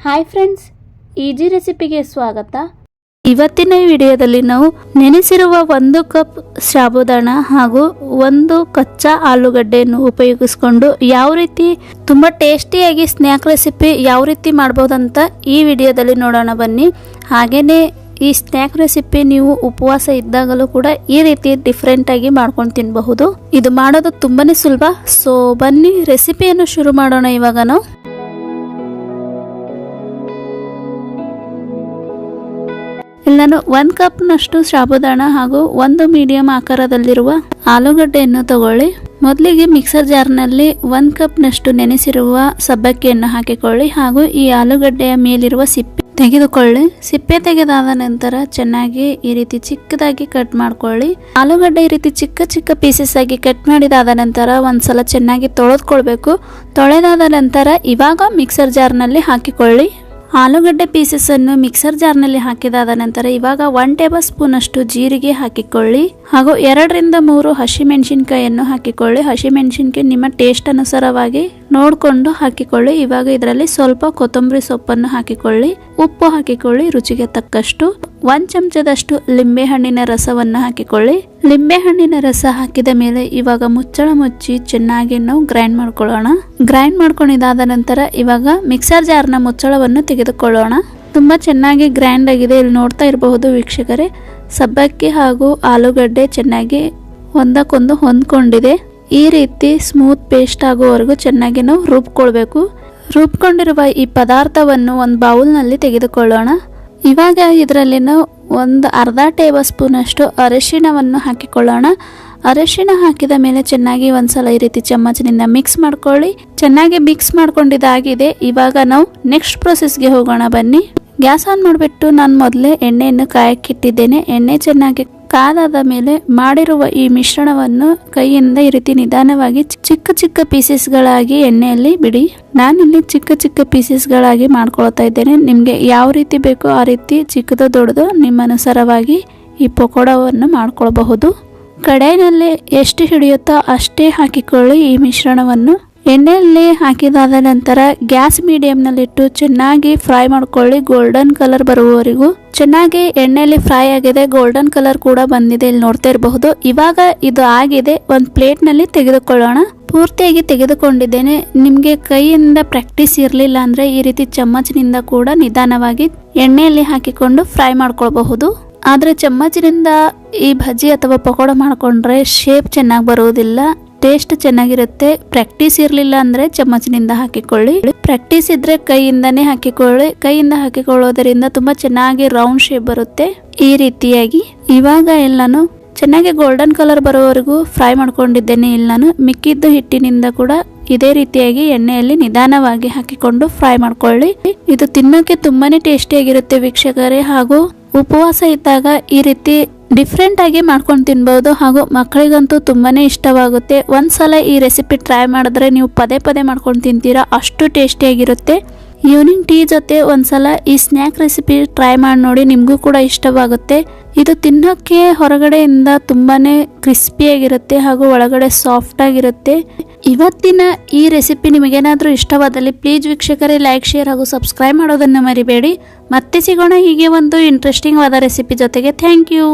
Hi friends, easy ರೆಸಿಪಿಗೆ ಸ್ವಾಗತ. ಇವತ್ತಿನ ವಿಡಿಯೋದಲ್ಲಿ ನಾವು ನೆನೆಸಿರುವ 1 ಕಪ್ ಸಾಬುದಾಣ ಹಾಗೂ 1 ಕಚ್ಚಾ ಆಲೂಗಡ್ಡೆಯನ್ನು ಉಪಯೋಗಿಸಿಕೊಂಡು ಯಾವ ರೀತಿ ತುಂಬ ಟೇಸ್ಟಿಯಾಗಿ ಸ್ನ್ಯಾಕ್ ರೆಸಿಪಿ ಯಾವ ರೀತಿ ಮಾಡ್ಬೋದಂತ ಈ ವಿಡಿಯೋದಲ್ಲಿ ನೋಡೋಣ ಬನ್ನಿ. ಹಾಗೆಯೇ ಈ ಸ್ನ್ಯಾಕ್ ರೆಸಿಪಿ ನೀವು ಉಪವಾಸ ಇದ್ದಾಗಲೂ ಕೂಡ ಈ ರೀತಿ ಡಿಫ್ರೆಂಟಾಗಿ ಮಾಡ್ಕೊಂಡು ತಿನ್ನಬಹುದು. ಇದು ಮಾಡೋದು ತುಂಬಾನೇ ಸುಲಭ. ಸೊ ಬನ್ನಿ ರೆಸಿಪಿಯನ್ನು ಶುರು ಮಾಡೋಣ. ಇವಾಗ ನಾವು ಇಲ್ಲಿ ನಾನು 1 ಕಪ್ನಷ್ಟು ಸಾಬುದಾಣ ಹಾಗೂ 1 ಮೀಡಿಯಂ ಆಕಾರದಲ್ಲಿರುವ ಆಲೂಗಡ್ಡೆಯನ್ನು ತಗೊಳ್ಳಿ. ಮೊದಲಿಗೆ ಮಿಕ್ಸರ್ ಜಾರ್ನಲ್ಲಿ 1 ಕಪ್ನಷ್ಟು ನೆನೆಸಿರುವ ಸಬ್ಬಕ್ಕಿಯನ್ನು ಹಾಕಿಕೊಳ್ಳಿ ಹಾಗೂ ಈ ಆಲೂಗಡ್ಡೆಯ ಮೇಲಿರುವ ಸಿಪ್ಪೆ ತೆಗೆದುಕೊಳ್ಳಿ. ಸಿಪ್ಪೆ ತೆಗೆದಾದ ನಂತರ ಚೆನ್ನಾಗಿ ಈ ರೀತಿ ಚಿಕ್ಕದಾಗಿ ಕಟ್ ಮಾಡ್ಕೊಳ್ಳಿ. ಆಲೂಗಡ್ಡೆ ಈ ರೀತಿ ಚಿಕ್ಕ ಚಿಕ್ಕ ಪೀಸಸ್ ಆಗಿ ಕಟ್ ಮಾಡಿದಾದ ನಂತರ ಒಂದ್ಸಲ ಚೆನ್ನಾಗಿ ತೊಳೆದುಕೊಳ್ಬೇಕು. ತೊಳೆದಾದ ನಂತರ ಇವಾಗ ಮಿಕ್ಸರ್ ಜಾರ್ನಲ್ಲಿ ಹಾಕಿಕೊಳ್ಳಿ. ಆಲೂಗಡ್ಡೆ ಪೀಸಸ್ ಅನ್ನು ಮಿಕ್ಸರ್ ಜಾರ್ನಲ್ಲಿ ಹಾಕಿದಾದ ನಂತರ ಇವಾಗ 1 ಟೇಬಲ್ ಸ್ಪೂನ್ ಅಷ್ಟು ಜೀರಿಗೆ ಹಾಕಿಕೊಳ್ಳಿ ಹಾಗೂ 2 ರಿಂದ 3 ಹಸಿಮೆಣಸಿನಕಾಯಿಯನ್ನು ಹಾಕಿಕೊಳ್ಳಿ. ಹಸಿಮೆಣಸಿನಕಾಯಿ ನಿಮ್ಮ ಟೇಸ್ಟ್ ಅನುಸಾರವಾಗಿ ನೋಡಿಕೊಂಡು ಹಾಕಿಕೊಳ್ಳಿ. ಇವಾಗ ಇದರಲ್ಲಿ ಸ್ವಲ್ಪ ಕೊತ್ತಂಬರಿ ಸೊಪ್ಪನ್ನು ಹಾಕಿಕೊಳ್ಳಿ. ಉಪ್ಪು ಹಾಕಿಕೊಳ್ಳಿ ರುಚಿಗೆ ತಕ್ಕಷ್ಟು. 1 ಚಮಚದಷ್ಟು ಲಿಂಬೆ ಹಣ್ಣಿನ ರಸವನ್ನು ಹಾಕಿಕೊಳ್ಳಿ. ಲಿಂಬೆ ಹಣ್ಣಿನ ರಸ ಹಾಕಿದ ಮೇಲೆ ಇವಾಗ ಮುಚ್ಚಳ ಮುಚ್ಚಿ ಚೆನ್ನಾಗಿ ನಾವು ಗ್ರೈಂಡ್ ಮಾಡ್ಕೊಳ್ಳೋಣ. ಗ್ರೈಂಡ್ ಮಾಡ್ಕೊಂಡಿದಾದ ನಂತರ ಇವಾಗ ಮಿಕ್ಸರ್ ಜಾರ್ನ ಮುಚ್ಚಳವನ್ನು ತೆಗೆದುಕೊಳ್ಳೋಣ. ತುಂಬಾ ಚೆನ್ನಾಗಿ ಗ್ರೈಂಡ್ ಆಗಿದೆ. ಇಲ್ಲಿ ನೋಡ್ತಾ ಇರಬಹುದು ವೀಕ್ಷಕರೇ, ಸಬ್ಬಕ್ಕಿ ಹಾಗೂ ಆಲೂಗಡ್ಡೆ ಚೆನ್ನಾಗಿ ಒಂದಕ್ಕೊಂದು ಹೊಂದ್ಕೊಂಡಿದೆ. ಈ ರೀತಿ ಸ್ಮೂತ್ ಪೇಸ್ಟ್ ಆಗುವವರೆಗೂ ಚೆನ್ನಾಗಿ ನಾವು ರುಬ್ಕೊಳ್ಬೇಕು. ರುಬ್ಕೊಂಡಿರುವ ಈ ಪದಾರ್ಥವನ್ನು ಒಂದು ಬೌಲ್ನಲ್ಲಿ ತೆಗೆದುಕೊಳ್ಳೋಣ. ಇವಾಗ ಇದರಲ್ಲಿ ನಾವು ಒಂದು ಅರ್ಧ ಟೇಬಲ್ ಸ್ಪೂನ್ ಅಷ್ಟು ಅರಿಶಿಣವನ್ನು ಹಾಕಿಕೊಳ್ಳೋಣ. ಅರಿಶಿಣ ಹಾಕಿದ ಮೇಲೆ ಚೆನ್ನಾಗಿ ಒಂದ್ಸಲ ಈ ರೀತಿ ಚಮ್ಮಚನಿಂದ ಮಿಕ್ಸ್ ಮಾಡ್ಕೊಳ್ಳಿ. ಚೆನ್ನಾಗಿ ಮಿಕ್ಸ್ ಮಾಡ್ಕೊಂಡಿದ್ದಾಗಿದೆ. ಇವಾಗ ನಾವು ನೆಕ್ಸ್ಟ್ ಪ್ರೊಸೆಸ್ಗೆ ಹೋಗೋಣ ಬನ್ನಿ. ಗ್ಯಾಸ್ ಆನ್ ಮಾಡಿಬಿಟ್ಟು ನಾನು ಮೊದಲೇ ಎಣ್ಣೆಯನ್ನು ಕಾಯಕ್ಕಿಟ್ಟಿದ್ದೇನೆ. ಎಣ್ಣೆ ಚೆನ್ನಾಗಿ ಕಾದಾದ ಮೇಲೆ ಮಾಡಿರುವ ಈ ಮಿಶ್ರಣವನ್ನು ಕೈಯಿಂದ ಈ ರೀತಿ ನಿಧಾನವಾಗಿ ಚಿಕ್ಕ ಚಿಕ್ಕ ಪೀಸಸ್ಗಳಾಗಿ ಎಣ್ಣೆಯಲ್ಲಿ ಬಿಡಿ. ನಾನಿಲ್ಲಿ ಚಿಕ್ಕ ಚಿಕ್ಕ ಪೀಸಸ್ಗಳಾಗಿ ಮಾಡ್ಕೊಳ್ತಾ ಇದ್ದೇನೆ. ನಿಮಗೆ ಯಾವ ರೀತಿ ಬೇಕೋ ಆ ರೀತಿ ಚಿಕ್ಕದು ದೊಡ್ಡದು ನಿಮ್ಮ ಅನುಸಾರವಾಗಿ ಈ ಪಕೋಡವನ್ನು ಮಾಡ್ಕೊಳ್ಬಹುದು. ಕಡಾಯಿನಲ್ಲಿ ಎಷ್ಟು ಹಿಡಿಯುತ್ತೋ ಅಷ್ಟೇ ಹಾಕಿಕೊಳ್ಳಿ ಈ ಮಿಶ್ರಣವನ್ನು. ಎಣ್ಣೆಯಲ್ಲಿ ಹಾಕಿದಾದ ನಂತರ ಗ್ಯಾಸ್ ಮೀಡಿಯಂನಲ್ಲಿಟ್ಟು ಚೆನ್ನಾಗಿ ಫ್ರೈ ಮಾಡ್ಕೊಳ್ಳಿ. ಗೋಲ್ಡನ್ ಕಲರ್ ಬರುವವರೆಗೂ ಚೆನ್ನಾಗಿ ಎಣ್ಣೆಯಲ್ಲಿ ಫ್ರೈ ಆಗಿದೆ. ಗೋಲ್ಡನ್ ಕಲರ್ ಕೂಡ ಬಂದಿದೆ, ಇಲ್ಲಿ ನೋಡ್ತಾ ಇರಬಹುದು. ಇವಾಗ ಇದು ಆಗಿದೆ. ಒಂದು ಪ್ಲೇಟ್ನಲ್ಲಿ ತೆಗೆದುಕೊಳ್ಳೋಣ. ಪೂರ್ತಿಯಾಗಿ ತೆಗೆದುಕೊಂಡಿದ್ದೇನೆ. ನಿಮಗೆ ಕೈಯಿಂದ ಪ್ರಾಕ್ಟೀಸ್ ಇರಲಿಲ್ಲ ಅಂದರೆ ಈ ರೀತಿ ಚಮ್ಮಚನಿಂದ ಕೂಡ ನಿಧಾನವಾಗಿ ಎಣ್ಣೆಯಲ್ಲಿ ಹಾಕಿಕೊಂಡು ಫ್ರೈ ಮಾಡ್ಕೊಳ್ಬಹುದು. ಆದರೆ ಚಮ್ಮಚನಿಂದ ಈ ಭಜ್ಜಿ ಅಥವಾ ಪಕೋಡ ಮಾಡಿಕೊಂಡ್ರೆ ಶೇಪ್ ಚೆನ್ನಾಗಿ ಬರುವುದಿಲ್ಲ, ಟೇಸ್ಟ್ ಚೆನ್ನಾಗಿರುತ್ತೆ. ಪ್ರಾಕ್ಟೀಸ್ ಇರಲಿಲ್ಲ ಅಂದರೆ ಚಮ್ಮಚನಿಂದ ಹಾಕಿಕೊಳ್ಳಿ. ಪ್ರಾಕ್ಟೀಸ್ ಇದ್ರೆ ಕೈಯಿಂದನೇ ಹಾಕಿಕೊಳ್ಳಿ. ಕೈಯಿಂದ ಹಾಕಿಕೊಳ್ಳೋದರಿಂದ ತುಂಬ ಚೆನ್ನಾಗಿ ರೌಂಡ್ ಶೇಪ್ ಬರುತ್ತೆ. ಈ ರೀತಿಯಾಗಿ ಇವಾಗ ಎಲ್ಲಾನು ಚೆನ್ನಾಗಿ ಗೋಲ್ಡನ್ ಕಲರ್ ಬರೋವರೆಗೂ ಫ್ರೈ ಮಾಡ್ಕೊಂಡಿದ್ದೇನೆ. ಇಲ್ಲಿ ನಾನು ಮಿಕ್ಕಿದ್ದು ಹಿಟ್ಟಿನಿಂದ ಕೂಡ ಇದೇ ರೀತಿಯಾಗಿ ಎಣ್ಣೆಯಲ್ಲಿ ನಿಧಾನವಾಗಿ ಹಾಕಿಕೊಂಡು ಫ್ರೈ ಮಾಡ್ಕೊಳ್ಳಿ. ಇದು ತಿನ್ನೋಕೆ ತುಂಬಾನೇ ಟೇಸ್ಟಿಯಾಗಿರುತ್ತೆ ವೀಕ್ಷಕರೇ. ಹಾಗೂ ಉಪವಾಸ ಇದ್ದಾಗ ಈ ರೀತಿ ಡಿಫ್ರೆಂಟ್ ಆಗಿ ಮಾಡ್ಕೊಂಡು ತಿನ್ಬಹುದು ಹಾಗೂ ಮಕ್ಕಳಿಗಂತೂ ತುಂಬಾನೇ ಇಷ್ಟವಾಗುತ್ತೆ. ಒಂದ್ಸಲ ಈ ರೆಸಿಪಿ ಟ್ರೈ ಮಾಡಿದ್ರೆ ನೀವು ಪದೇ ಪದೇ ಮಾಡ್ಕೊಂಡು ತಿಂತೀರಾ, ಅಷ್ಟು ಟೇಸ್ಟಿಯಾಗಿರುತ್ತೆ. ಈವ್ನಿಂಗ್ ಟೀ ಜೊತೆ ಒಂದ್ಸಲ ಈ ಸ್ನ್ಯಾಕ್ ರೆಸಿಪಿ ಟ್ರೈ ಮಾಡಿ ನೋಡಿ, ನಿಮಗೂ ಕೂಡ ಇಷ್ಟವಾಗುತ್ತೆ. ಇದು ತಿನ್ನೋಕ್ಕೆ ಹೊರಗಡೆಯಿಂದ ತುಂಬಾನೇ ಕ್ರಿಸ್ಪಿಯಾಗಿರುತ್ತೆ ಹಾಗೂ ಒಳಗಡೆ ಸಾಫ್ಟ್ ಆಗಿರುತ್ತೆ. ಇವತ್ತಿನ ಈ ರೆಸಿಪಿ ನಿಮಗೇನಾದರೂ ಇಷ್ಟವಾದಲ್ಲಿ ಪ್ಲೀಸ್ ವೀಕ್ಷಕರೇ ಲೈಕ್, ಶೇರ್ ಹಾಗೂ ಸಬ್ಸ್ಕ್ರೈಬ್ ಮಾಡೋದನ್ನು ಮರಿಬೇಡಿ. ಮತ್ತೆ ಸಿಗೋಣ ಹೀಗೆ ಒಂದು ಇಂಟ್ರೆಸ್ಟಿಂಗ್ ಆದ ರೆಸಿಪಿ ಜೊತೆಗೆ. Thank you.